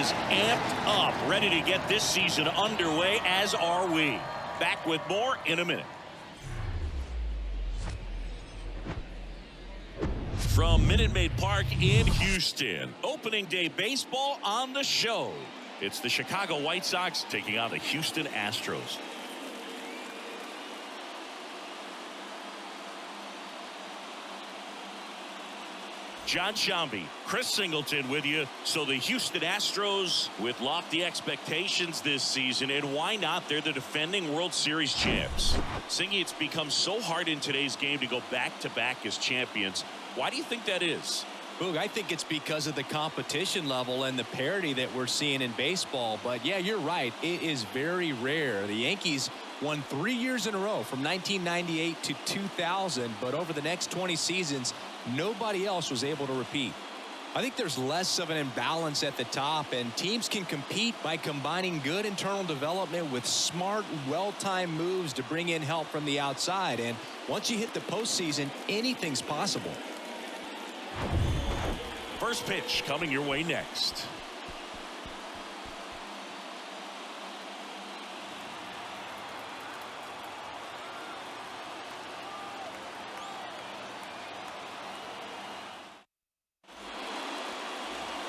is amped up, ready to get this season underway, as are we. Back with more in a minute. From Minute Maid Park in Houston, opening day baseball on the show. It's the Chicago White Sox taking on the Houston Astros. John Shambi, Chris Singleton with you. So the Houston Astros with lofty expectations this season, and why not? They're the defending World Series champs. Singy, it's become so hard in today's game to go back-to-back as champions. Why do you think that is? Boog, I think it's because of the competition level and the parity that we're seeing in baseball. But yeah, you're right. It is very rare. The Yankees won 3 years in a row from 1998 to 2000. But over the next 20 seasons, nobody else was able to repeat. I think there's less of an imbalance at the top, and teams can compete by combining good internal development with smart, well-timed moves to bring in help from the outside. And once you hit the postseason, anything's possible. First pitch coming your way next.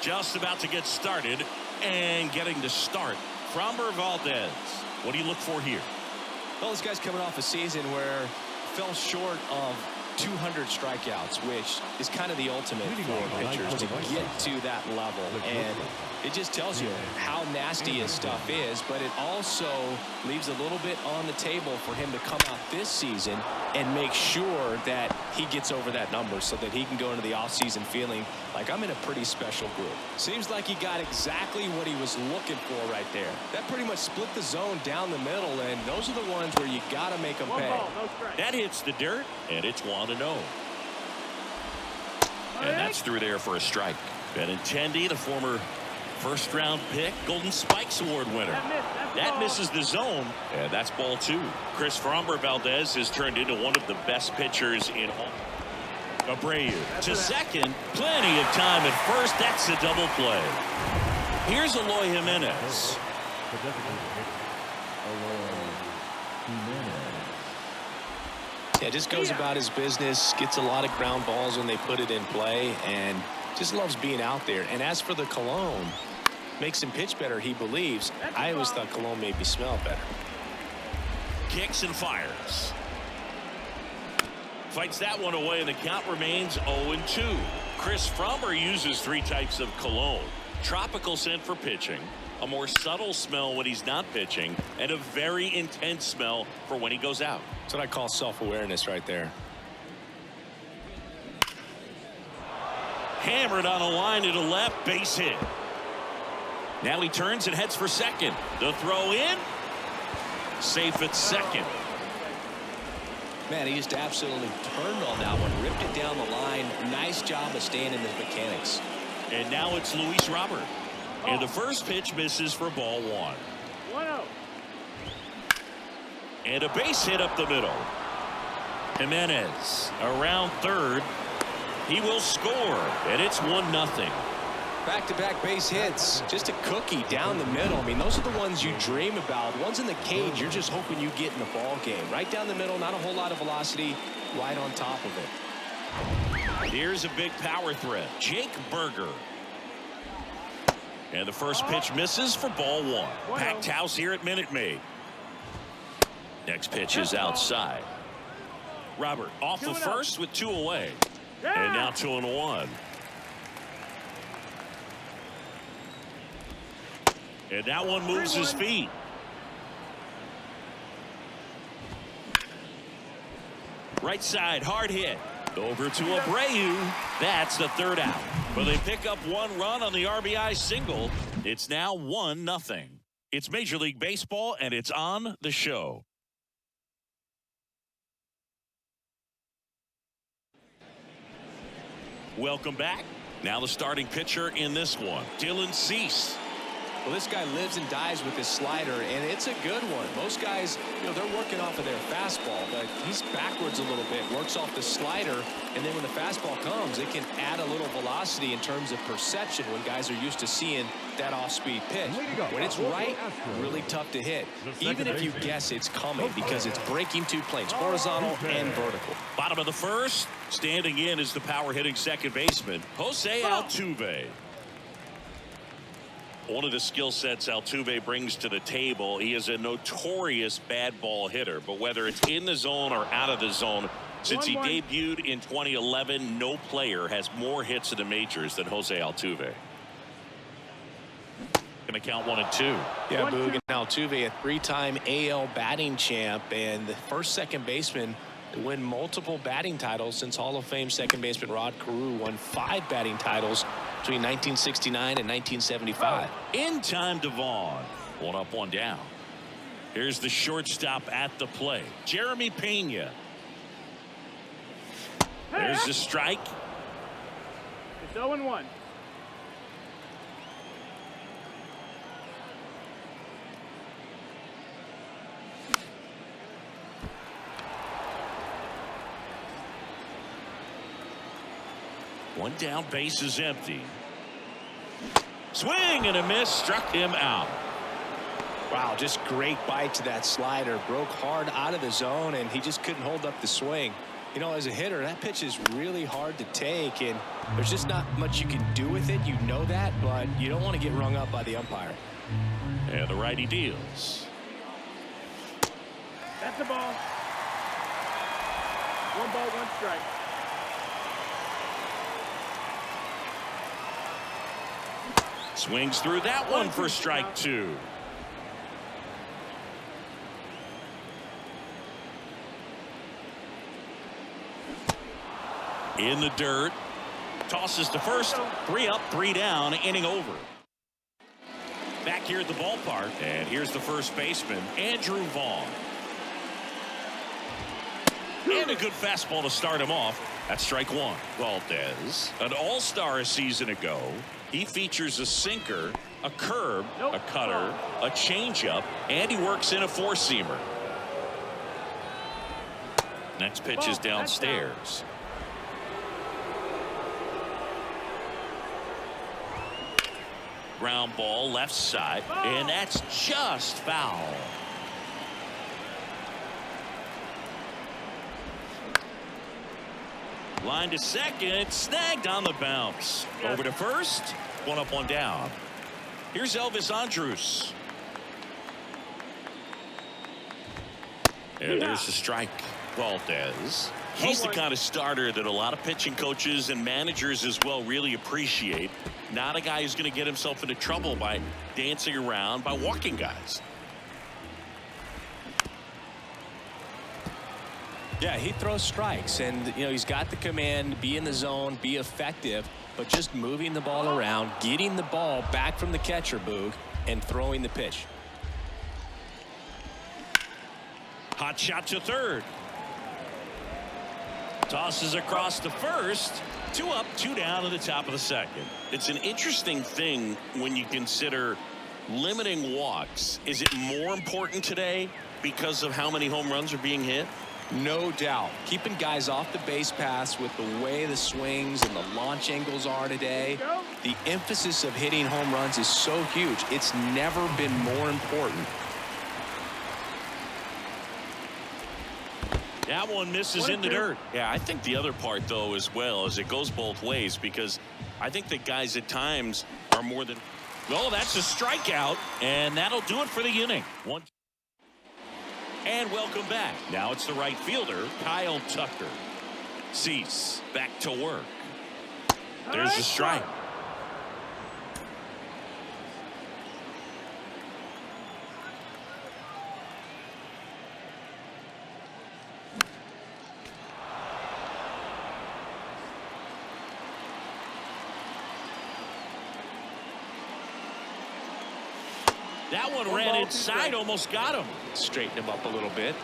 Just about to get started and getting to start. Framber Valdez. What do you look for here? Well, this guy's coming off a season where he fell short of 200 strikeouts, which is kind of the ultimate for pitchers to get to that level. And it just tells you how nasty his stuff is, but it also leaves a little bit on the table for him to come out this season and make sure that he gets over that number so that he can go into the offseason feeling like I'm in a pretty special group. Seems like he got exactly what he was looking for right there. That pretty much split the zone down the middle, and those are the ones where you got to make them pay. That hits the dirt, and it's 1-0. And that's through there for a strike. Benintendi, the former first-round pick, Golden Spikes Award winner. That misses the zone, and that's ball 2. Chris Framber Valdez has turned into one of the best pitchers in all. Abreu to second. Plenty of time at first. That's a double play. Here's Eloy Jimenez. Yeah, just goes about his business, gets a lot of ground balls when they put it in play, and just loves being out there. And as for the cologne, makes him pitch better, he believes. I always thought cologne made me smell better. Kicks and fires. Fights that one away, and the count remains 0-2. Chris Framber uses 3 types of cologne. Tropical scent for pitching, a more subtle smell when he's not pitching, and a very intense smell for when he goes out. That's what I call self-awareness right there. Hammered on a line to the left, base hit. Now he turns and heads for second. The throw in, safe at second. Man, he just absolutely turned on that one, ripped it down the line. Nice job of staying in his mechanics. And now it's Luis Robert. And the first pitch misses for ball 1. And a base hit up the middle. Jimenez around third. He will score, and it's 1-0. Back-to-back base hits. Just a cookie down the middle. I mean, those are the ones you dream about. Ones in the cage, you're just hoping you get in the ball game. Right down the middle, not a whole lot of velocity, right on top of it. Here's a big power threat. Jake Berger. And the first pitch misses for ball 1. Packed house here at Minute Maid. Next pitch is outside. Robert off the first with 2 away. And now 2-1. And that one moves his feet. Right side, hard hit. Over to Abreu. That's the 3rd out. But they pick up 1 run on the RBI single. It's now 1-0. It's Major League Baseball, and it's on the show. Welcome back. Now the starting pitcher in this one, Dylan Cease. Well, this guy lives and dies with his slider, and it's a good one. Most guys, they're working off of their fastball, but he's backwards a little bit, works off the slider, and then when the fastball comes, it can add a little velocity in terms of perception when guys are used to seeing that off-speed pitch. When it's right, really tough to hit, even if you guess it's coming, because it's breaking two planes, horizontal and vertical. Bottom of the first, standing in is the power-hitting second baseman, Jose Altuve. One of the skill sets Altuve brings to the table, he is a notorious bad ball hitter, but whether it's in the zone or out of the zone, since he debuted in 2011, no player has more hits in the majors than Jose Altuve. Gonna count 1 and 2. Yeah, Boog, and Altuve, a 3-time AL batting champ and the first second baseman to win multiple batting titles since Hall of Fame second baseman Rod Carew won 5 batting titles between 1969 and 1975. In time to Vaughn. 1 up, 1 down. Here's the shortstop at the plate, Jeremy Pena. There's the strike. It's 0-1. One down, base is empty. Swing and a miss, struck him out. Wow, just great bite to that slider. Broke hard out of the zone, and he just couldn't hold up the swing. As a hitter, that pitch is really hard to take, and there's just not much you can do with it. You know that, but you don't want to get rung up by the umpire. And the righty deals. That's the ball. 1 ball, 1 strike. Swings through that one for strike 2. In the dirt. Tosses to first. 3 up, 3 down. Inning over. Back here at the ballpark. And here's the first baseman, Andrew Vaughn. And a good fastball to start him off. That's strike 1. Valdez, an all-star a season ago. He features a sinker, a curve, a cutter, a changeup, and he works in a 4-seamer. Next pitch is downstairs. Ground ball left side, and that's just foul. Line to second, snagged on the bounce. Over to first, 1 up, 1 down. Here's Elvis Andrus. And there's the strike. Valdez. He's the kind of starter that a lot of pitching coaches and managers as well really appreciate. Not a guy who's going to get himself into trouble by dancing around, by walking guys. Yeah, he throws strikes, and he's got the command, be in the zone, be effective, but just moving the ball around, getting the ball back from the catcher, Boog, and throwing the pitch. Hot shot to third. Tosses across to first. 2 up, 2 down at the top of the second. It's an interesting thing when you consider limiting walks. Is it more important today because of how many home runs are being hit? No doubt. Keeping guys off the base paths with the way the swings and the launch angles are today. The emphasis of hitting home runs is so huge. It's never been more important. That one misses in the dirt. Yeah, I think the other part, though, as well, is it goes both ways, because I think that guys at times are more than... Well, that's a strikeout, and that'll do it for the inning. And welcome back. Now it's the right fielder, Kyle Tucker. Cease back to work. There's the strike. That one ran inside, almost got him. Straighten him up a little bit.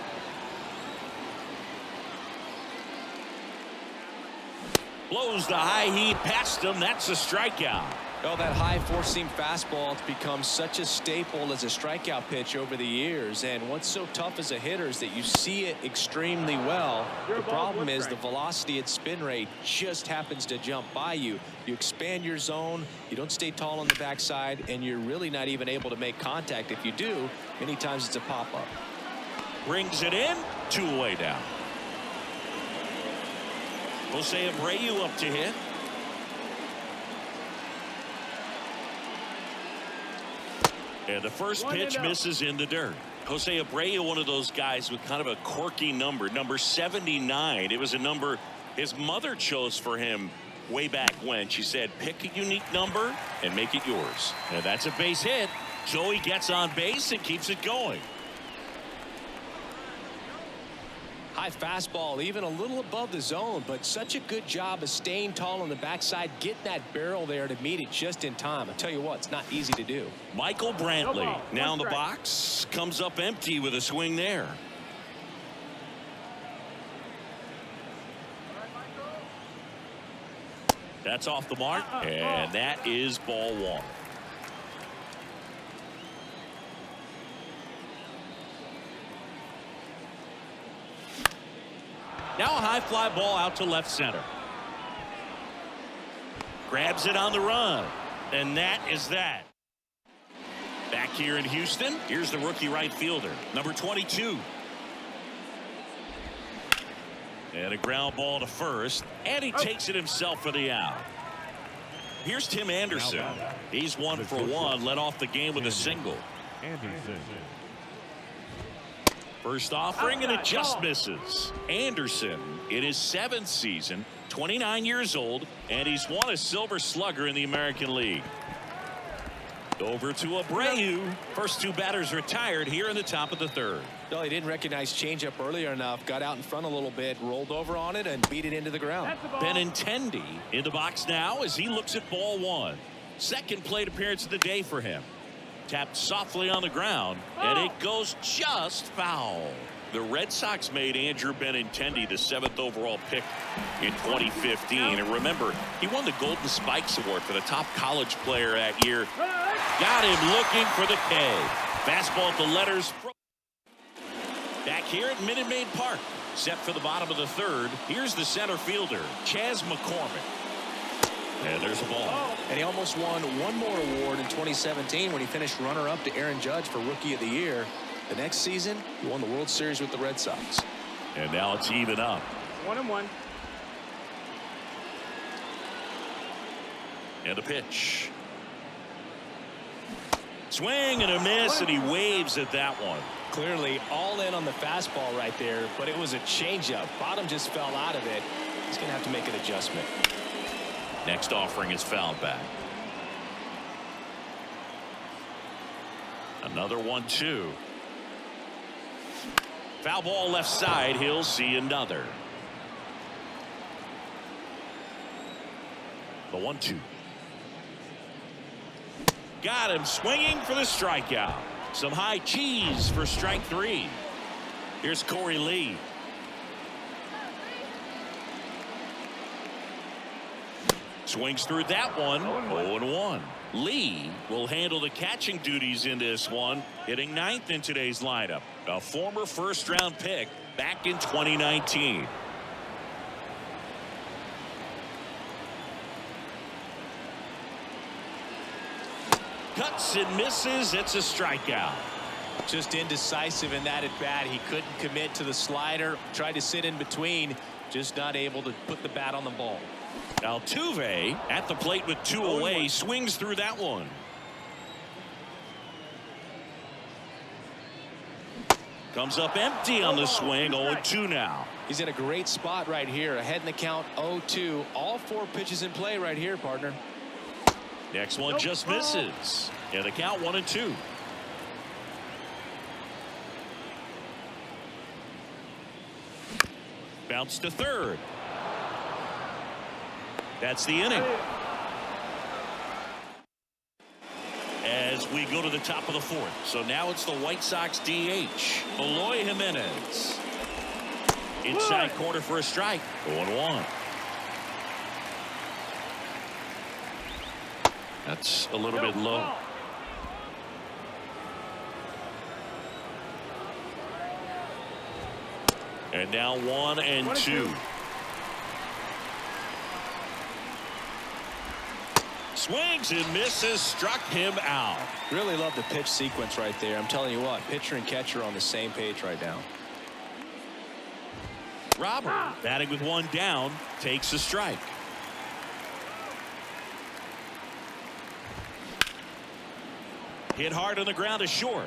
Blows the high heat past him. That's a strikeout. Well, that high four-seam fastball has become such a staple as a strikeout pitch over the years. And what's so tough as a hitter is that you see it extremely well. The problem is the velocity and spin rate just happens to jump by you. You expand your zone, you don't stay tall on the backside, and you're really not even able to make contact. If you do, many times it's a pop-up. Brings it in, 2 away down. Jose Abreu up to hit. And the first pitch misses in the dirt. Jose Abreu, one of those guys with kind of a quirky number 79. It was a number his mother chose for him way back when. She said, pick a unique number and make it yours. And that's a base hit. So he gets on base and keeps it going. High fastball, even a little above the zone, but such a good job of staying tall on the backside, getting that barrel there to meet it just in time. I'll tell you what, it's not easy to do. Michael Brantley now in the box, comes up empty with a swing there. That's off the mark, and that is ball 1. Now a high fly ball out to left center. Grabs it on the run. And that is that. Back here in Houston, here's the rookie right fielder, number 22. And a ground ball to first. And he takes it himself for the out. Here's Tim Anderson. He's 1 for 1. Led off the game with a single. First offering, and it just misses. Anderson in his 7th season, 29 years old, and he's won a Silver Slugger in the American League. Over to Abreu. First 2 batters retired here in the top of the 3rd. Well, he didn't recognize changeup earlier enough, got out in front a little bit, rolled over on it, and beat it into the ground. Benintendi in the box now as he looks at ball 1. Second plate appearance of the day for him. Tapped softly on the ground, and it goes just foul. The Red Sox made Andrew Benintendi the 7th overall pick in 2015. And remember, he won the Golden Spikes Award for the top college player that year. Got him looking for the K. Fastball at the letters. Back here at Minute Maid Park. Set for the bottom of the 3rd. Here's the center fielder, Chas McCormick. And there's a ball. And he almost won one more award in 2017 when he finished runner-up to Aaron Judge for Rookie of the Year. The next season, he won the World Series with the Red Sox. And now it's even up. 1-1. And a pitch. Swing and a miss, and he waves at that one. Clearly all in on the fastball right there, but it was a changeup. Bottom just fell out of it. He's going to have to make an adjustment. Next offering is fouled back. Another 1-2. Foul ball left side. He'll see another. The 1-2. Got him swinging for the strikeout. Some high cheese for strike 3. Here's Corey Lee. Swings through that one. 0-1. Lee will handle the catching duties in this one, hitting 9th in today's lineup. A former first-round pick back in 2019. Cuts and misses. It's a strikeout. Just indecisive in that at bat. He couldn't commit to the slider. Tried to sit in between. Just not able to put the bat on the ball. Altuve at the plate with 2 away. Swings through that one. Comes up empty on the swing. 0-2 now. He's in a great spot right here. Ahead in the count. 0-2. All 4 pitches in play right here, partner. Next one just misses. And the count 1-2. Bounce to third. That's the inning. As we go to the top of the 4th. So now it's the White Sox DH, Eloy Jimenez. Inside corner for a strike. 0-1. That's a little bit low. And now 1-2. Swings and misses, struck him out. Really love the pitch sequence right there. I'm telling you what, pitcher and catcher are on the same page right now. Robert, batting with one down, takes a strike. Hit hard on the ground to short.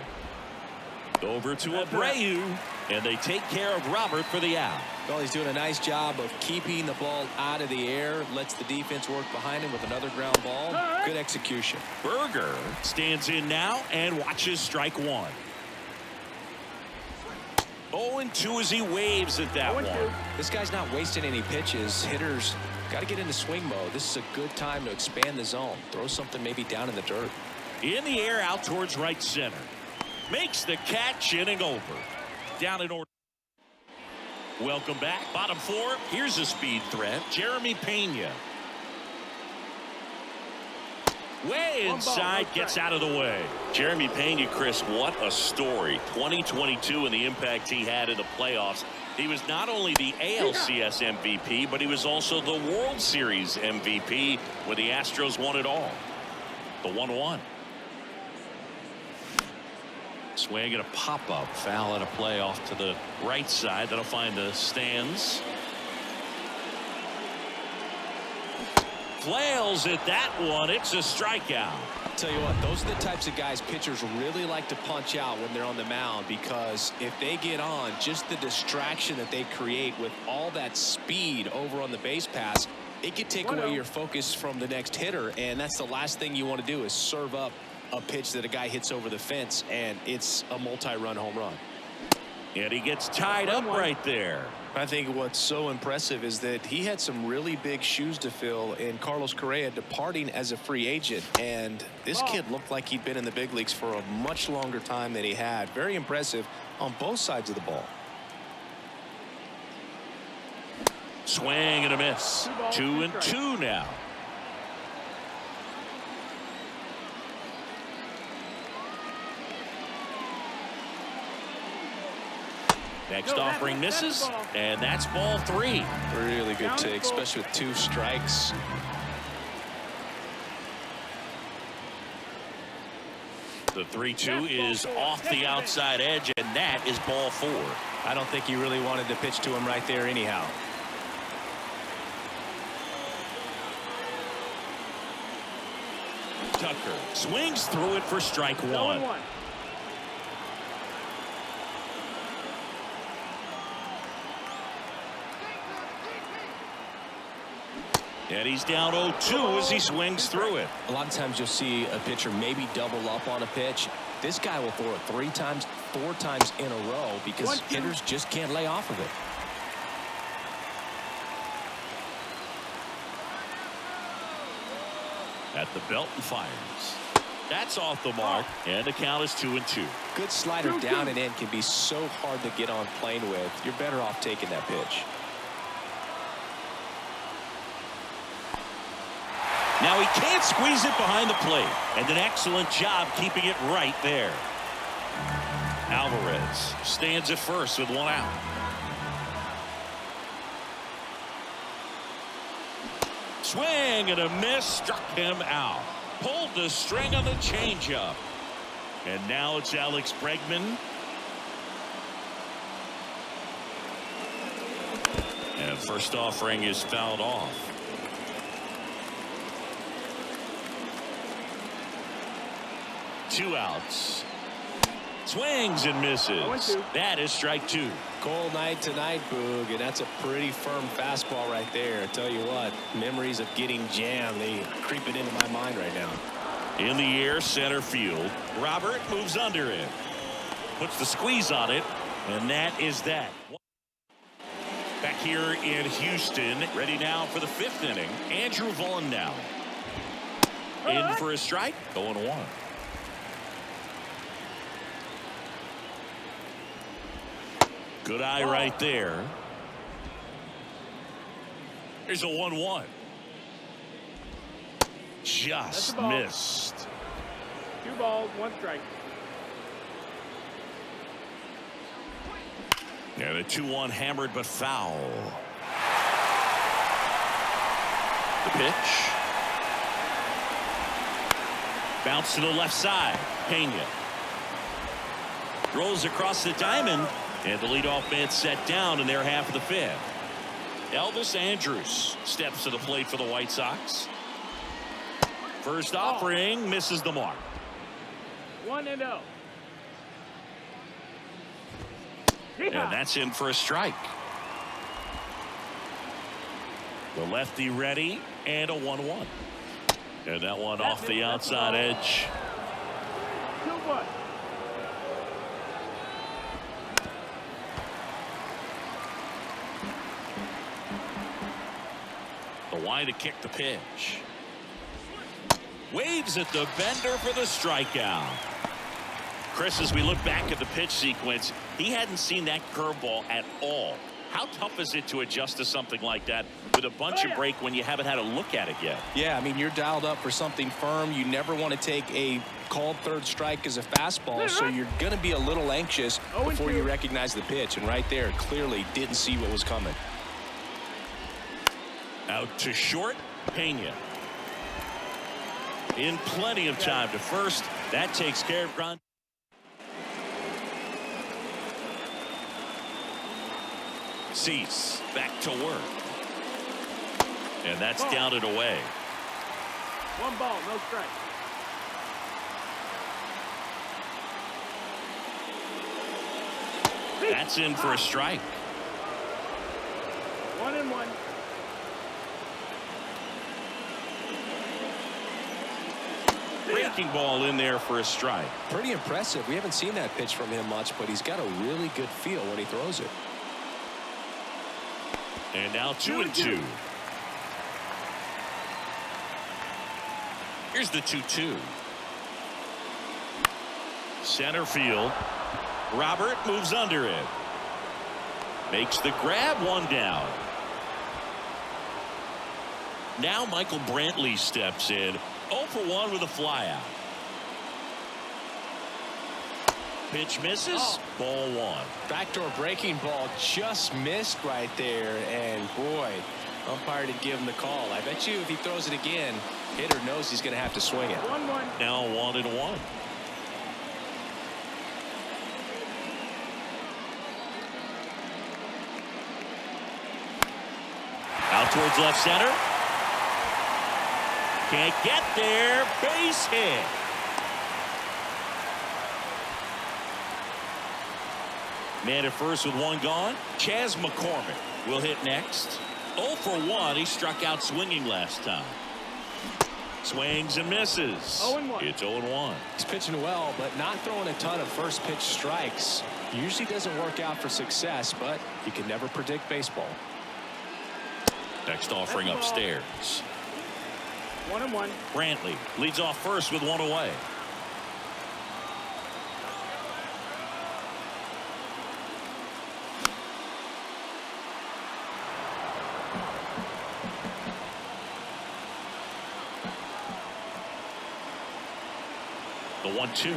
Over to Abreu, and they take care of Robert for the out. Well, he's doing a nice job of keeping the ball out of the air, lets the defense work behind him with another ground ball. Good execution. Berger stands in now and watches strike one. 0-2 as he waves at that one. This guy's not wasting any pitches. Hitters got to get into swing mode. This is a good time to expand the zone. Throw something maybe down in the dirt. In the air out towards right center. Makes the catch, inning over. Down in order. Welcome back. Bottom four. Here's a speed threat. Jeremy Pena. Way inside, gets out of the way. Jeremy Pena, Chris, what a story. 2022 and the impact he had in the playoffs. He was not only the ALCS MVP, but he was also the World Series MVP when the Astros won it all. The 1-1. Swing and a pop-up. Foul and a play off to the right side. That'll find the stands. Flails at that one. It's a strikeout. I'll tell you what, those are the types of guys pitchers really like to punch out when they're on the mound, because if they get on, just the distraction that they create with all that speed over on the base pass, it could take away your focus from the next hitter, and that's the last thing you want to do is serve up a pitch that a guy hits over the fence, and it's a multi-run home run. And he gets tied up right there. I think what's so impressive is that he had some really big shoes to fill in Carlos Correa departing as a free agent, and this kid looked like he'd been in the big leagues for a much longer time than he had. Very impressive on both sides of the ball. Swing and a miss. 2-2 now. Next offering misses, and that's ball 3. Really good take, especially with 2 strikes. The 3-2 is off the outside edge, and that is ball 4. I don't think he really wanted to pitch to him right there anyhow. Tucker swings through it for strike 1. And he's down 0-2 as he swings through it. A lot of times you'll see a pitcher maybe double up on a pitch. This guy will throw it 3 times, 4 times in a row because hitters just can't lay off of it. At the belt and fires. That's off the mark, and the count is 2-2. Good slider down and in can be so hard to get on plane with. You're better off taking that pitch. Now he can't squeeze it behind the plate, and an excellent job keeping it right there. Alvarez stands at first with 1 out. Swing and a miss, struck him out. Pulled the string on the changeup. And now it's Alex Bregman. And first offering is fouled off. Two outs. Swings and misses. That is strike 2. Cold night tonight, Boog, and that's a pretty firm fastball right there. I tell you what, memories of getting jammed, they creep it into my mind right now. In the air, center field. Robert moves under it. Puts the squeeze on it, and that is that. Back here in Houston, ready now for the 5th inning. Andrew Vaughn now. In for a strike, 0-1. Good eye right there. Here's a 1-1. just ball. missed. 2 balls, 1 strike. And a 2-1 hammered but foul. The pitch. Bounce to the left side. Pena rolls across the diamond, and the leadoff man set down in their half of the 5th. Elvis Andrus steps to the plate for the White Sox. First offering misses the mark. 1-0. And that's in for a strike. The lefty ready, and a 1-1. And that one off the outside edge. 2-1. The wide to kick the pitch. Waves at the bender for the strikeout. Chris, as we look back at the pitch sequence, he hadn't seen that curveball at all. How tough is it to adjust to something like that with a bunch of break when you haven't had a look at it yet? Yeah, I mean, you're dialed up for something firm. You never want to take a called third strike as a fastball, so you're going to be a little anxious before you recognize the pitch. And right there, clearly didn't see what was coming. Out to short, Pena. In plenty of time to first. That takes care of ground. Cease back to work. And that's down and away. 1 ball, no strike. That's in for a strike. 1-1. Breaking ball in there for a strike. Pretty impressive. We haven't seen that pitch from him much, but he's got a really good feel when he throws it. And now 2-2. Here's the 2-2. Center field. Robert moves under it. Makes the grab, 1 down. Now Michael Brantley steps in. 0 for 1 with a flyout. Pitch misses. Ball 1. Backdoor breaking ball just missed right there, and boy, umpire didn't give him the call. I bet you if he throws it again, hitter knows he's going to have to swing it. 1-1. Now 1-1. Out towards left center. Can't get there. Base hit. Man at first with 1 gone. Chas McCormick will hit next. 0 for 1. He struck out swinging last time. Swings and misses. 0-1. It's 0-1. He's pitching well, but not throwing a ton of first pitch strikes. Usually doesn't work out for success, but you can never predict baseball. Next offering upstairs. 1-1. Brantley leads off first with 1 away. The 1-2.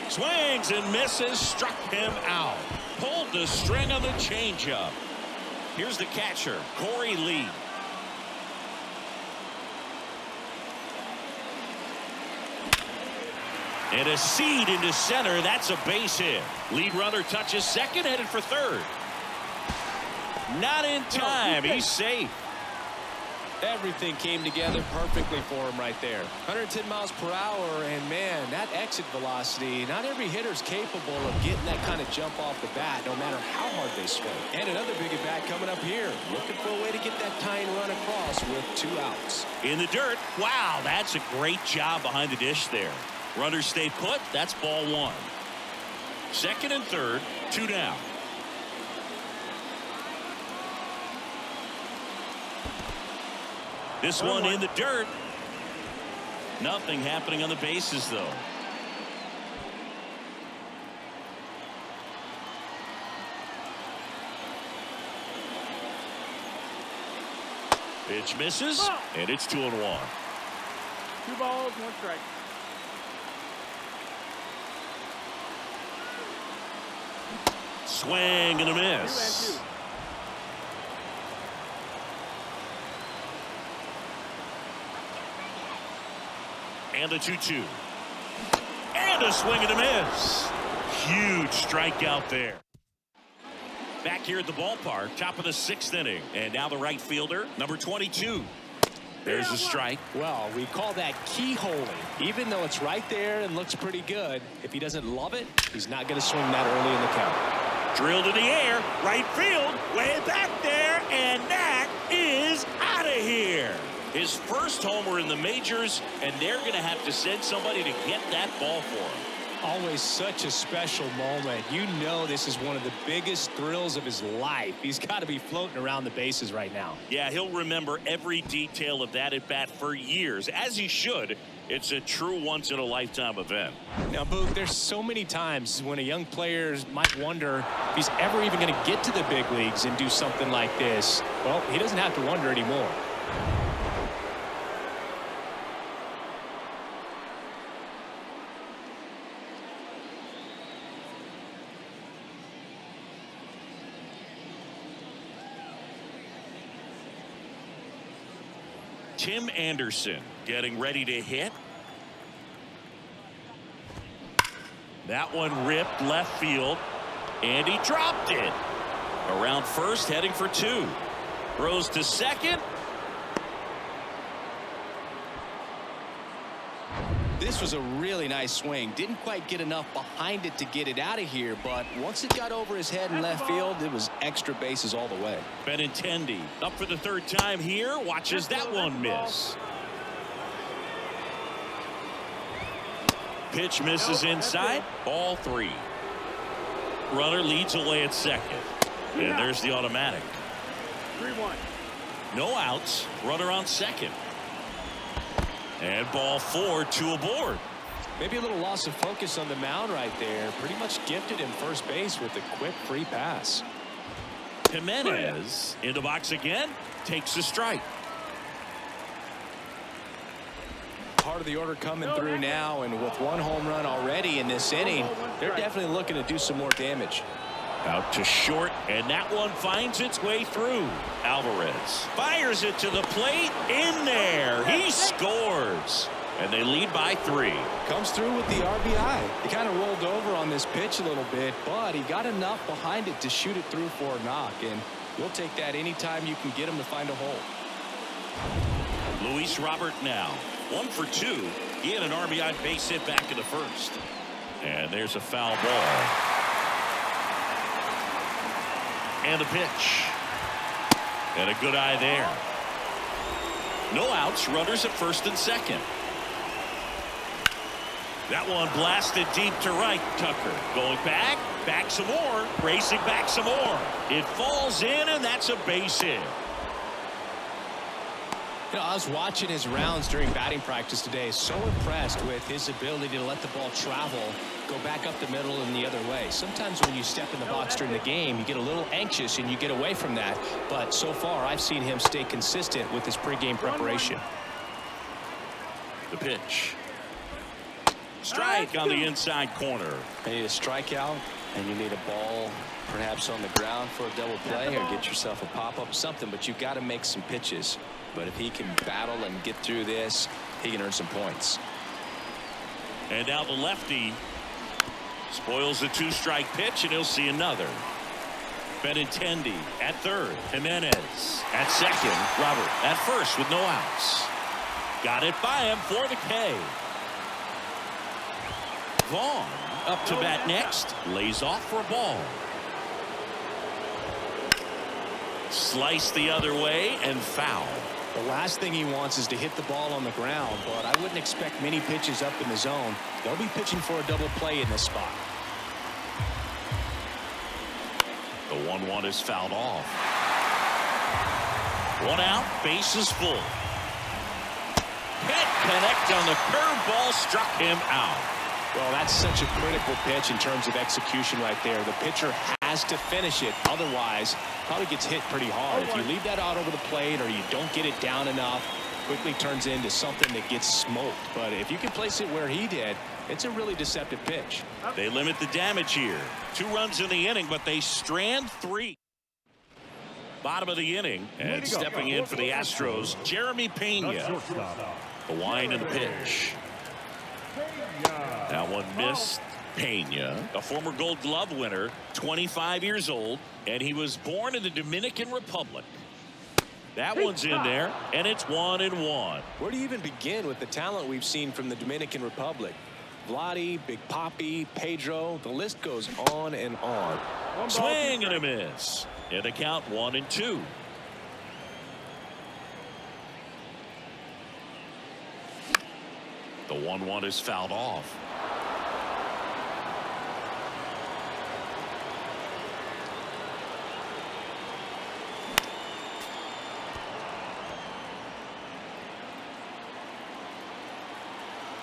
Swings and misses. Struck him out. Pulled the string on the changeup. Here's the catcher, Corey Lee. And a seed into center. That's a base hit. Lead runner touches second, headed for third. Not in time. He's safe. Everything came together perfectly for him right there. 110 miles per hour, and man, that exit velocity, not every hitter's capable of getting that kind of jump off the bat, no matter how hard they swing. And another big at bat coming up here, looking for a way to get that tying run across with 2 outs. In the dirt. Wow, that's a great job behind the dish there. Runners stay put. That's ball 1. Second and third, 2 down. This one in the dirt. Nothing happening on the bases, though. Pitch misses, and it's 2-1. 2 balls, 1 strike. Swing and a 2 miss. and 2. And a 2-2. And a swing and a miss. Huge strikeout there. Back here at the ballpark, top of the 6th inning. And now the right fielder, number 22. There's a strike. Well, we call that keyholing. Even though it's right there and looks pretty good, if he doesn't love it, he's not going to swing that early in the count. Drilled in the air, right field, way back there, and that is out of here. His first homer in the majors, and they're going to have to send somebody to get that ball for him. Always such a special moment. You know this is one of the biggest thrills of his life. He's got to be floating around the bases right now. Yeah, he'll remember every detail of that at bat for years, as he should. It's a true once-in-a-lifetime event. Now, Boog, there's so many times when a young player might wonder if he's ever even going to get to the big leagues and do something like this. Well, he doesn't have to wonder anymore. Tim Anderson getting ready to hit. That one ripped left field, and he dropped it. Around first, heading for 2. Throws to second. This was a really nice swing. Didn't quite get enough behind it to get it out of here, but once it got over his head in left field, it was extra bases all the way. Benintendi up for the 3rd time here. Watches that one miss. Pitch misses inside. Ball 3. Runner leads away at second. And there's the automatic. 3-1. No outs. Runner on second. And ball 4, 2 aboard. Maybe a little loss of focus on the mound right there. Pretty much gifted him first base with a quick free pass. Jimenez in the box again. Takes a strike. Part of the order coming through now, and with 1 home run already in this inning, they're definitely looking to do some more damage. Out to short, and that one finds its way through. Alvarez fires it to the plate. In there. He scores. And they lead by 3. Comes through with the RBI. He kind of rolled over on this pitch a little bit, but he got enough behind it to shoot it through for a knock, and you'll take that anytime you can get him to find a hole. Luis Robert now 1 for 2. He had an RBI base hit back in the 1st. And there's a foul ball. And a pitch. And a good eye there. No outs. Runners at 1st and 2nd. That one blasted deep to right. Tucker going back some more, racing back some more. It falls in, and that's a base hit. You know, I was watching his rounds during batting practice today. So impressed with his ability to let the ball travel, go back up the middle and the other way. Sometimes when you step in the box during the game, you get a little anxious and you get away from that. But so far, I've seen him stay consistent with his pregame preparation. The pitch. Strike on the inside corner. You need a strikeout, and you need a ball perhaps on the ground for a double play, or get yourself a pop-up, something, but you've got to make some pitches. But if he can battle and get through this, he can earn some points. And now the lefty spoils the 2-strike pitch, and he'll see another. Benintendi at 3rd. Jimenez at 2nd. Robert at 1st with no outs. Got it by him for the K. Vaughn up to bat next. Lays off for a ball. Slice the other way and foul. The last thing he wants is to hit the ball on the ground, but I wouldn't expect many pitches up in the zone. They'll be pitching for a double play in this spot. The 1-1 is fouled off. 1 out, bases full. Can't connect on the curveball, struck him out. Well, that's such a critical pitch in terms of execution right there. The pitcher has to finish it. Otherwise, probably gets hit pretty hard. If you leave that out over the plate or you don't get it down enough, quickly turns into something that gets smoked. But if you can place it where he did, it's a really deceptive pitch. They limit the damage here. 2 runs in the inning, but they strand 3. Bottom of the inning, and stepping in for the Astros, Jeremy Pena. The wind and the pitch. That one missed. Pena, a former Gold Glove winner, 25 years old, and he was born in the Dominican Republic. That one's in there, and it's 1-1. Where do you even begin with the talent we've seen from the Dominican Republic? Vladdy, Big Papi, Pedro, the list goes on and on. Swing and a miss. And the count 1-2. The 1-1 is fouled off.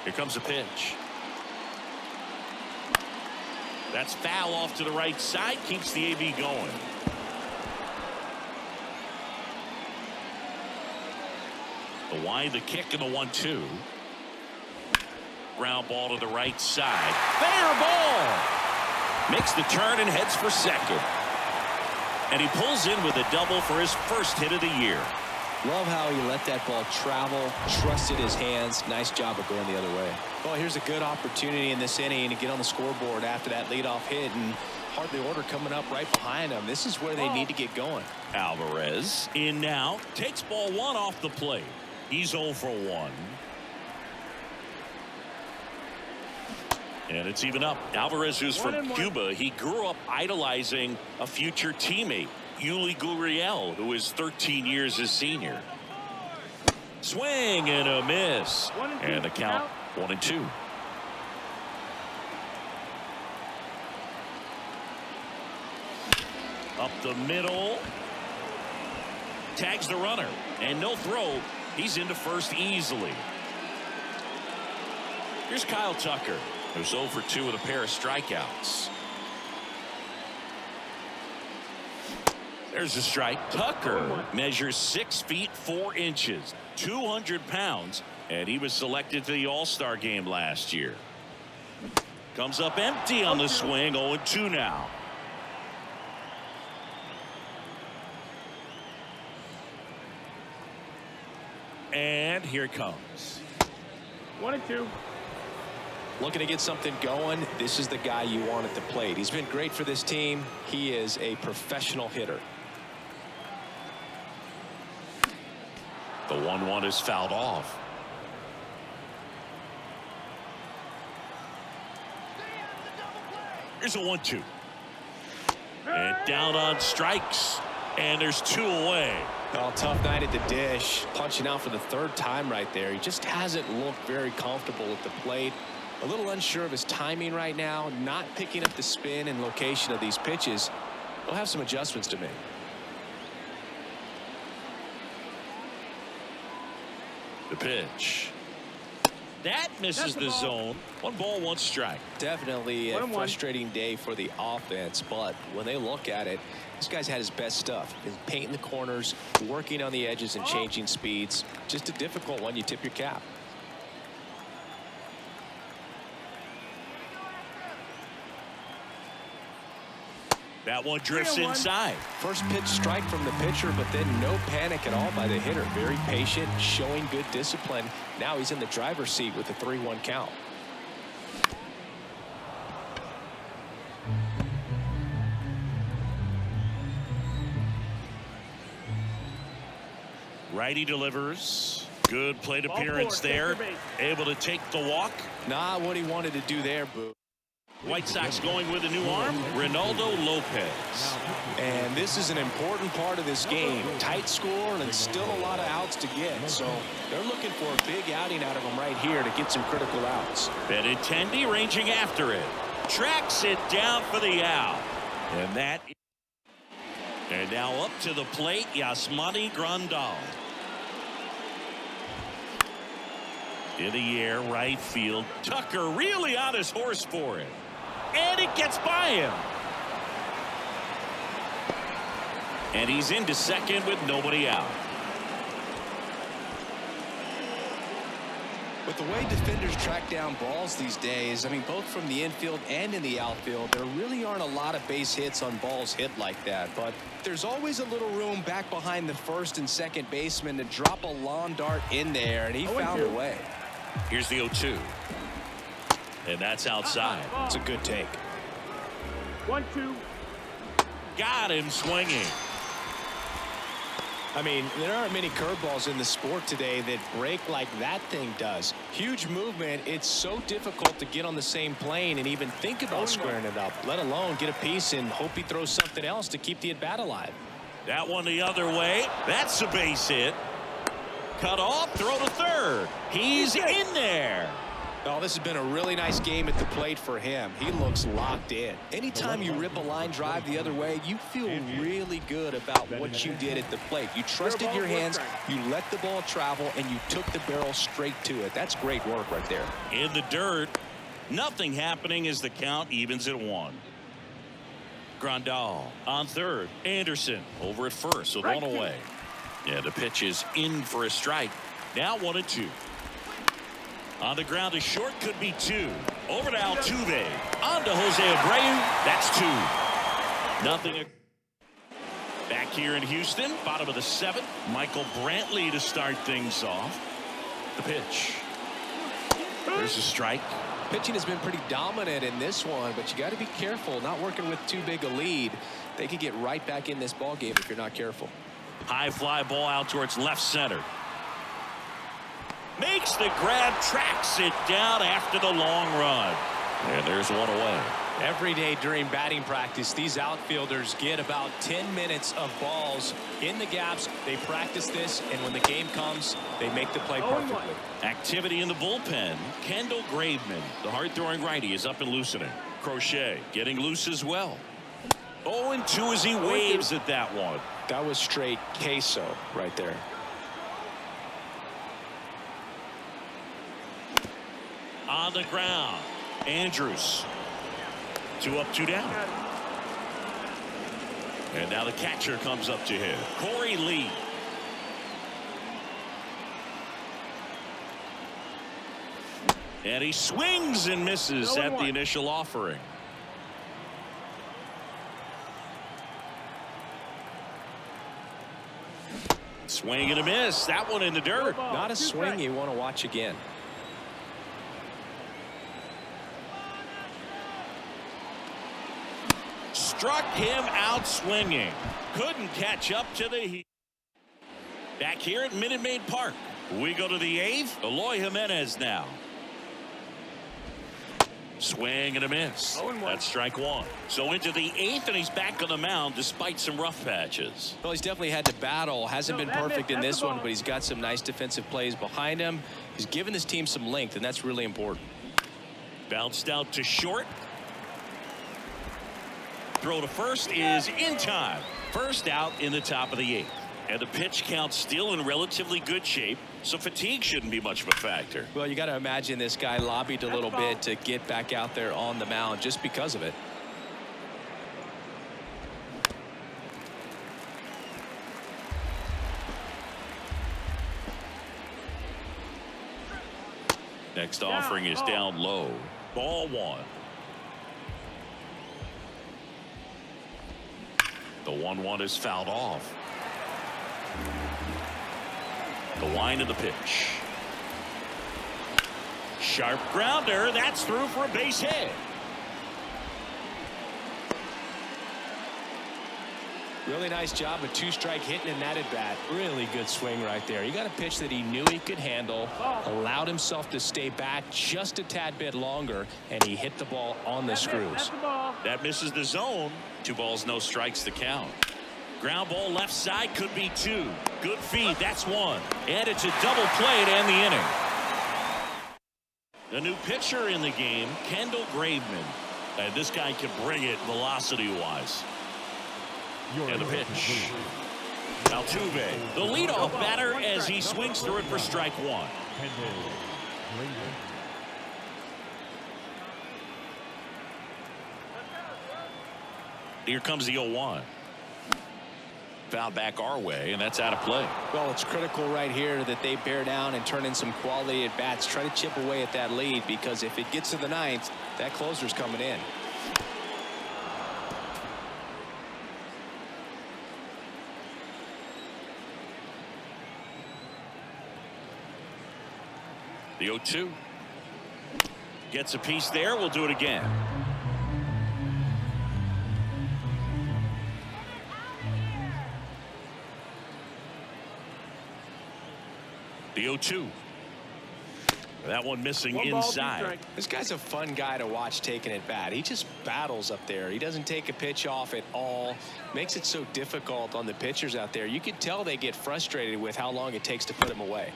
Here comes a pitch. That's foul off to the right side. Keeps the AB going. The wind, the kick, and the 1-2. Ground ball to the right side. Fair ball. Makes the turn and heads for second. And he pulls in with a double for his first hit of the year. Love how he let that ball travel, trusted his hands. Nice job of going the other way. Well, here's a good opportunity in this inning to get on the scoreboard after that leadoff hit, and hardly order coming up right behind him. This is where they need to get going. Alvarez in now, takes ball 1 off the plate. He's 0 for 1. And it's even up. Alvarez, who's from Cuba, he grew up idolizing a future teammate, Yuli Gurriel, who is 13 years his senior. Swing and a miss. And the count 1-2. Up the middle. Tags the runner. And no throw. He's into first easily. Here's Kyle Tucker, who's 0 for 2 with a pair of strikeouts. There's a strike. Tucker measures 6 feet 4 inches, 200 pounds, and he was selected to the All-Star game last year. Comes up empty on the swing. 0-2 now. And here it comes. 1-2. Looking to get something going. This is the guy you want at the plate. He's been great for this team. He is a professional hitter. The 1-1 is fouled off. Here's a 1-2. And down on strikes. And there's 2 away. Oh, tough night at the dish. Punching out for the 3rd time right there. He just hasn't looked very comfortable at the plate. A little unsure of his timing right now. Not picking up the spin and location of these pitches. He'll have some adjustments to make. The pitch. That misses the zone. 1 ball, 1 strike. Definitely a frustrating day for the offense, but when they look at it, this guy's had his best stuff. He's painting the corners, working on the edges and changing speeds. Just a difficult one. You tip your cap. That one drifts inside. First pitch strike from the pitcher, but then no panic at all by the hitter. Very patient, showing good discipline. Now he's in the driver's seat with a 3-1 count. Righty delivers. Good plate appearance there. Able to take the walk. Not what he wanted to do there, Boo. White Sox going with a new arm, Ronaldo Lopez. And this is an important part of this game. Tight score and still a lot of outs to get. So they're looking for a big outing out of him right here to get some critical outs. Benintendi ranging after it. Tracks it down for the out. And now up to the plate, Yasmani Grandal. In the air, right field. Tucker really on his horse for it. And it gets by him. And he's into second with nobody out. With the way defenders track down balls these days, I mean, both from the infield and in the outfield, there really aren't a lot of base hits on balls hit like that. But there's always a little room back behind the first and second baseman to drop a lawn dart in there, and he found a way. Here's the 0-2. And that's outside. It's a good take. 1-2. Got him swinging. I mean, there aren't many curveballs in the sport today that break like that thing does. Huge movement. It's so difficult to get on the same plane and even think about squaring it up, let alone get a piece and hope he throws something else to keep the at-bat alive. That one the other way. That's a base hit. Cut off, throw to third. He's in there. Oh, this has been a really nice game at the plate for him. He looks locked in. Anytime you rip a line drive the other way, you feel really good about what you did at the plate. You trusted your hands, you let the ball travel, and you took the barrel straight to it. That's great work right there. In the dirt, nothing happening as the count evens at 1. Grandal on third. Anderson over at first with one away. Yeah, the pitch is in for a strike. Now 1-2. On the ground to short, could be 2. Over to Altuve. On to Jose Abreu. That's 2. Nothing. Back here in Houston, bottom of the 7th. Michael Brantley to start things off. The pitch. There's a strike. Pitching has been pretty dominant in this one, but you got to be careful. Not working with too big a lead. They could get right back in this ball game if you're not careful. High fly ball out towards left center. Makes the grab, tracks it down after the long run. And there's one away. Every day during batting practice, these outfielders get about 10 minutes of balls in the gaps. They practice this, and when the game comes, they make the play perfectly. Activity in the bullpen. Kendall Graveman, the hard-throwing righty, is up and loosening. Crochet getting loose as well. 0-2 as he waves at that one. That was straight queso right there. On the ground, Andrews. 2 up, 2 down. And now the catcher comes up to him. Corey Lee. And he swings and misses at the initial offering. Swing and a miss. That one in the dirt. Not a swing you want to watch again. Struck him out swinging. Couldn't catch up to the heat. Back here at Minute Maid Park. We go to the 8th. Eloy Jimenez now. Swing and a miss. That's strike 1. So into the 8th, and he's back on the mound despite some rough patches. Well, he's definitely had to battle. Hasn't been perfect in this one, but he's got some nice defensive plays behind him. He's given this team some length, and that's really important. Bounced out to short. Throw to first is in time. First out in the top of the 8th. And the pitch count still in relatively good shape, so fatigue shouldn't be much of a factor. Well, you got to imagine this guy lobbied a little bit to get back out there on the mound just because of it. Next offering is down low. Ball 1. The 1-1 is fouled off. The line of the pitch. Sharp grounder. That's through for a base hit. Really nice job of 2-strike hitting in that at bat. Really good swing right there. He got a pitch that he knew he could handle, allowed himself to stay back just a tad bit longer, and he hit the ball on the screws. That misses the zone. 2 balls, no strikes to count. Ground ball left side, could be 2. Good feed. That's 1. And it's a double play to end the inning. The new pitcher in the game, Kendall Graveman. And this guy can bring it velocity-wise. And the pitch. Altuve, the leadoff batter, as he swings through it for strike 1. Here comes the 0-1. Foul back our way, and that's out of play. Well, it's critical right here that they bear down and turn in some quality at bats. Try to chip away at that lead, because if it gets to the ninth, that closer's coming in. The 0-2. Gets a piece there. We'll do it again. The 0-2. That one missing inside. This guy's a fun guy to watch taking at bat. He just battles up there. He doesn't take a pitch off at all. Makes it so difficult on the pitchers out there. You can tell they get frustrated with how long it takes to put him away.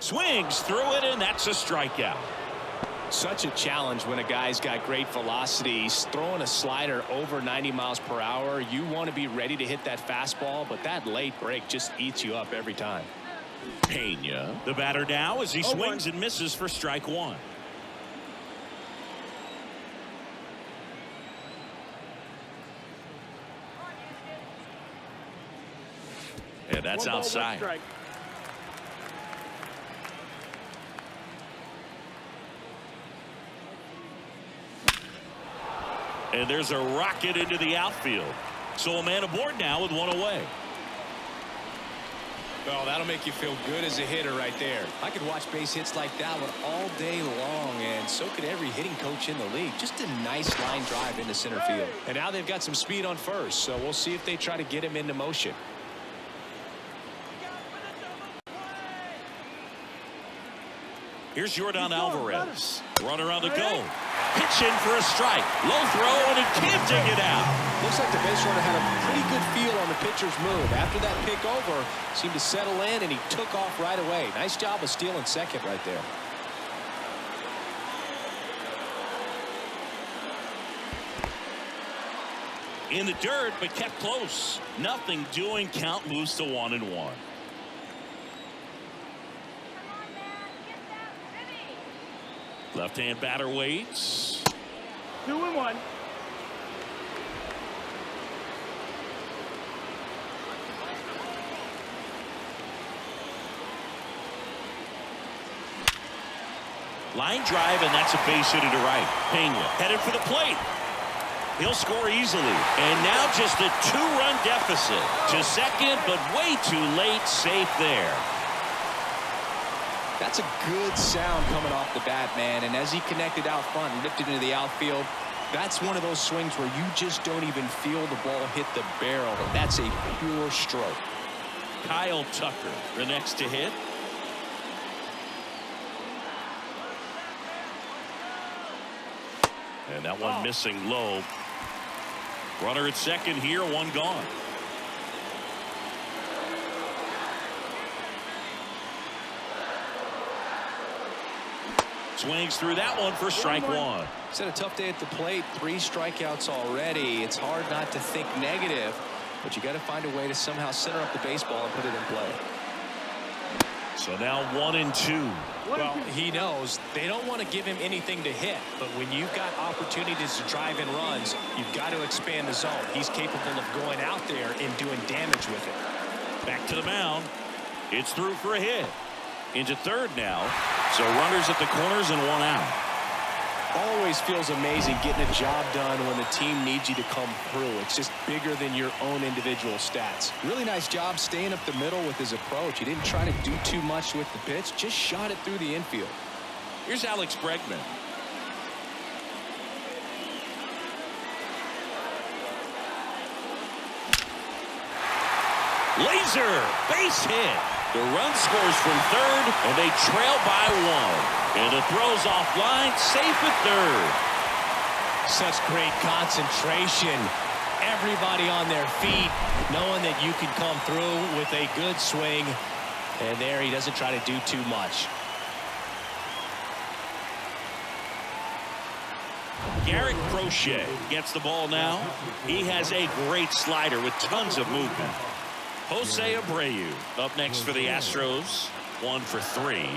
Swings through it, and that's a strikeout. Such a challenge when a guy's got great velocity. He's throwing a slider over 90 miles per hour. You want to be ready to hit that fastball, but that late break just eats you up every time. Pena, the batter now, as he swings and misses for strike one. And that's outside. And there's a rocket into the outfield. So a man aboard now with one away. Well, that'll make you feel good as a hitter right there. I could watch base hits like that one all day long, and so could every hitting coach in the league. Just a nice line drive into center field. And now they've got some speed on first, so we'll see if they try to get him into motion. Here's Yordan Alvarez. Runner on the go. Pitch in for a strike. Low throw, and he can't dig it out. Looks like the base runner had a pretty good feel on the pitcher's move. After that pick over, seemed to settle in, and he took off right away. Nice job of stealing second right there. In the dirt, but kept close. Nothing doing. Count moves to 1-1. Left-hand batter waits. 2-1. Line drive, and that's a base hit into right. Pena headed for the plate. He'll score easily. And now just a 2-run deficit. To second, but way too late. Safe there. That's a good sound coming off the bat, man. And as he connected out front and lifted into the outfield, that's one of those swings where you just don't even feel the ball hit the barrel. That's a pure stroke. Kyle Tucker, the next to hit. And that one missing low. Runner at second here, one gone. Swings through that one for strike one. He's had a tough day at the plate. 3 strikeouts already. It's hard not to think negative, but you got to find a way to somehow center up the baseball and put it in play. So now 1-2. Well, he knows they don't want to give him anything to hit, but when you've got opportunities to drive in runs, you've got to expand the zone. He's capable of going out there and doing damage with it. Back to the mound. It's through for a hit. Into third now. So runners at the corners and 1 out. Always feels amazing getting a job done when the team needs you to come through. It's just bigger than your own individual stats. Really nice job staying up the middle with his approach. He didn't try to do too much with the pitch, just shot it through the infield. Here's Alex Bregman. Laser base hit. The run scores from third, and they trail by 1. And the throw's offline, safe at third. Such great concentration. Everybody on their feet, knowing that you can come through with a good swing. And there he doesn't try to do too much. Garrett Crochet gets the ball now. He has a great slider with tons of movement. Jose Abreu up next for the Astros. 1 for 3.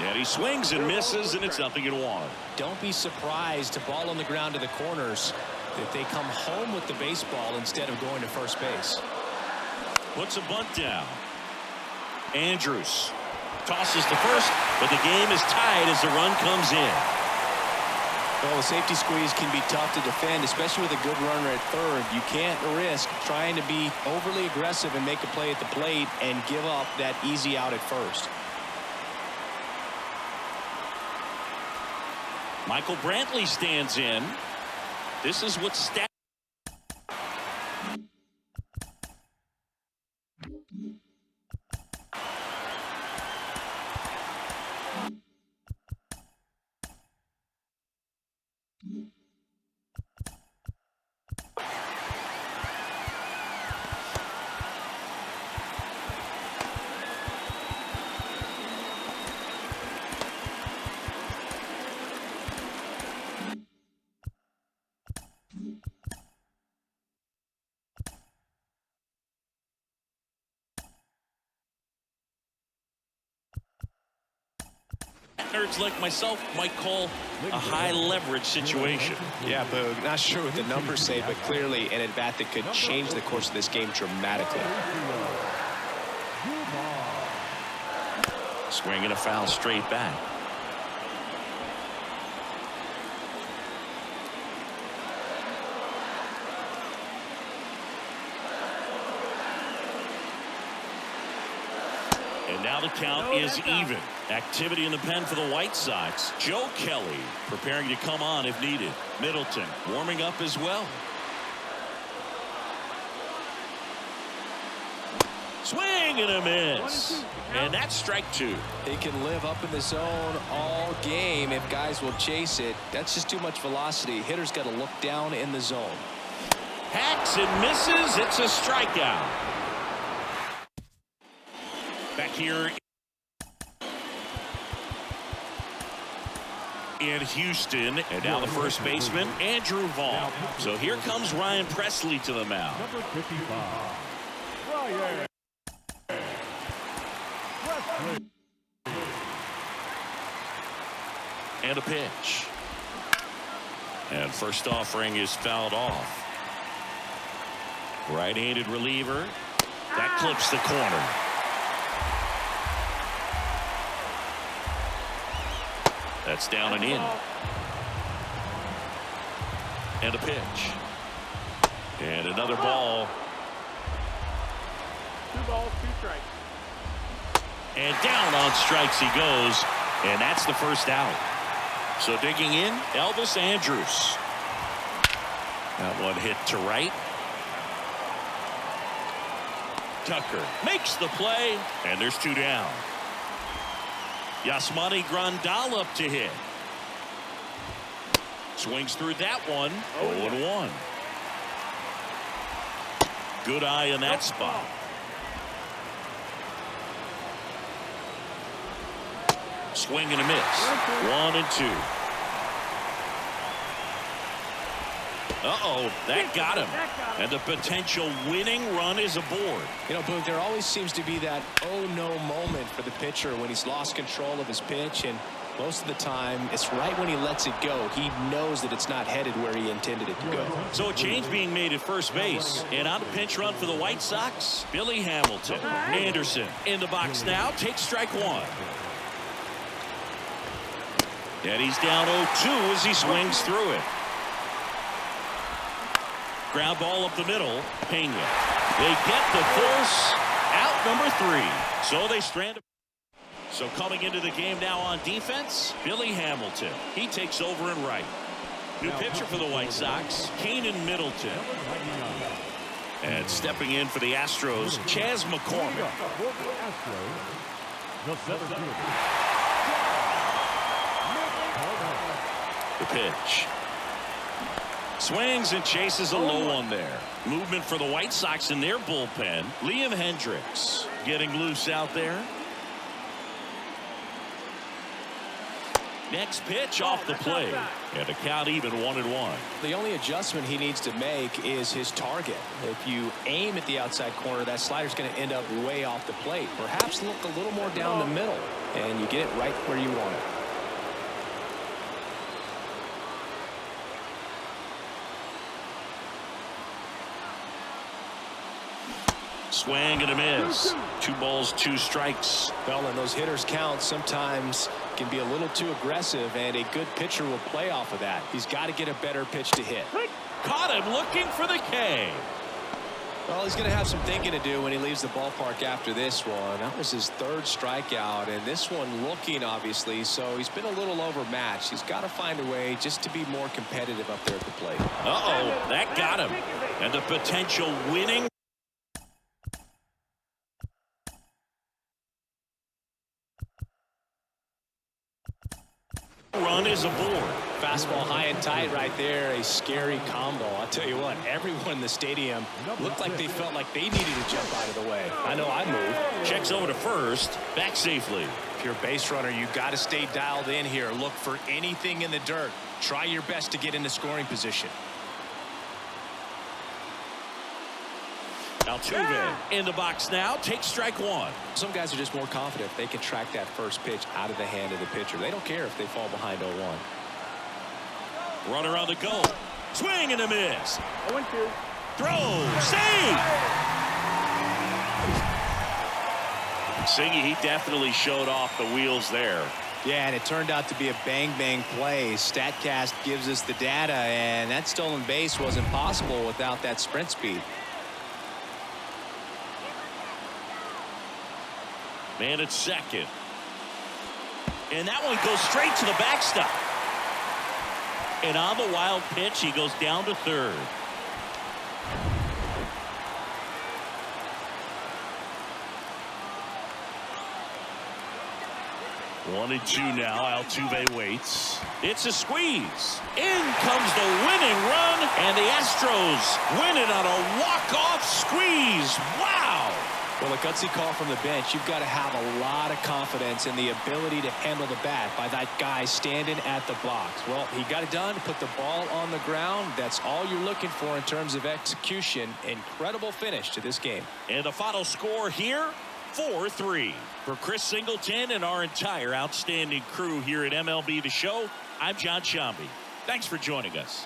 And he swings and misses, and it's 0-1. Don't be surprised to ball on the ground to the corners that they come home with the baseball instead of going to first base. Puts a bunt down. Andrews tosses to first, but the game is tied as the run comes in. Well, the safety squeeze can be tough to defend, especially with a good runner at third. You can't risk trying to be overly aggressive and make a play at the plate and give up that easy out at first. Michael Brantley stands in. This is what stat. Nerds like myself might call a high leverage situation. Yeah, Boog, not sure what the numbers say, but clearly an at-bat that could change the course of this game dramatically. Swinging a foul straight back. And now the count is even. Activity in the pen for the White Sox. Joe Kelly preparing to come on if needed. Middleton warming up as well. Swing and a miss. And that's strike 2. They can live up in the zone all game if guys will chase it. That's just too much velocity. Hitters got to look down in the zone. Hacks and misses. It's a strikeout. Back here in Houston, and now the first baseman, Andrew Vaughn. So here comes Ryan Presley to the mound. Number 55, Ryan Presley. And a pitch. And first offering is fouled off. Right-handed reliever. That clips the corner. That's down and in. And a pitch. And another ball. 2 balls, 2 strikes. And down on strikes he goes. And that's the first out. So digging in, Elvis Andrews. That one hit to right. Tucker makes the play. And there's 2 down. Yasmani Grandal up to hit. Swings through that one. 0-1. Good eye in that spot. Swing and a miss. 1 and 2. Uh-oh, that got him. And the potential winning run is aboard. You know, Boog, there always seems to be that oh-no moment for the pitcher when he's lost control of his pitch, and most of the time, it's right when he lets it go. He knows that it's not headed where he intended it to go. So a change being made at first base. And on a pinch run for the White Sox, Billy Hamilton. Anderson in the box now, takes strike 1. And he's down 0-2 as he swings through it. Ground ball up the middle. Pena. They get the force out number 3. So they strand. So coming into the game now on defense, Billy Hamilton. He takes over in right. New pitcher for the White Sox, Keenan Middleton. And stepping in for the Astros, Chas McCormick. The pitch. Swings and chases a low one there. Movement for the White Sox in their bullpen. Liam Hendricks getting loose out there. Next pitch off the plate. And the count even 1-1. The only adjustment he needs to make is his target. If you aim at the outside corner, that slider's going to end up way off the plate. Perhaps look a little more down the middle, and you get it right where you want it. Swing and a miss. 2 balls, 2 strikes. Well, and those hitters count sometimes can be a little too aggressive, and a good pitcher will play off of that. He's got to get a better pitch to hit. Caught him looking for the K. Well, he's going to have some thinking to do when he leaves the ballpark after this one. That was his 3rd strikeout, and this one looking, obviously, so he's been a little overmatched. He's got to find a way just to be more competitive up there at the plate. Uh-oh, that got him. And the potential winning run is aboard. Fastball high and tight right there. A scary combo. I'll tell you what, everyone in the stadium looked like they felt like they needed to jump out of the way. I know I moved. Checks over to first. Back safely. If you're a base runner, you got to stay dialed in here. Look for anything in the dirt. Try your best to get into scoring position. Altuve in the box now. Takes strike 1. Some guys are just more confident if they can track that first pitch out of the hand of the pitcher. They don't care if they fall behind 0-1. Runner on the go. Swing and a miss. 0-2. Throw. Save. Singy, he definitely showed off the wheels there. Yeah, and it turned out to be a bang-bang play. StatCast gives us the data, and that stolen base wasn't possible without that sprint speed. Man at second. And that one goes straight to the backstop. And on the wild pitch, he goes down to 3rd. One and 2 now. Altuve waits. It's a squeeze. In comes the winning run, and the Astros win it on a walk-off squeeze. Wow! Well, a gutsy call from the bench. You've got to have a lot of confidence in the ability to handle the bat by that guy standing at the box. Well, he got it done, put the ball on the ground. That's all you're looking for in terms of execution. Incredible finish to this game. And the final score here, 4-3. For Chris Singleton and our entire outstanding crew here at MLB The Show, I'm John Shambi. Thanks for joining us.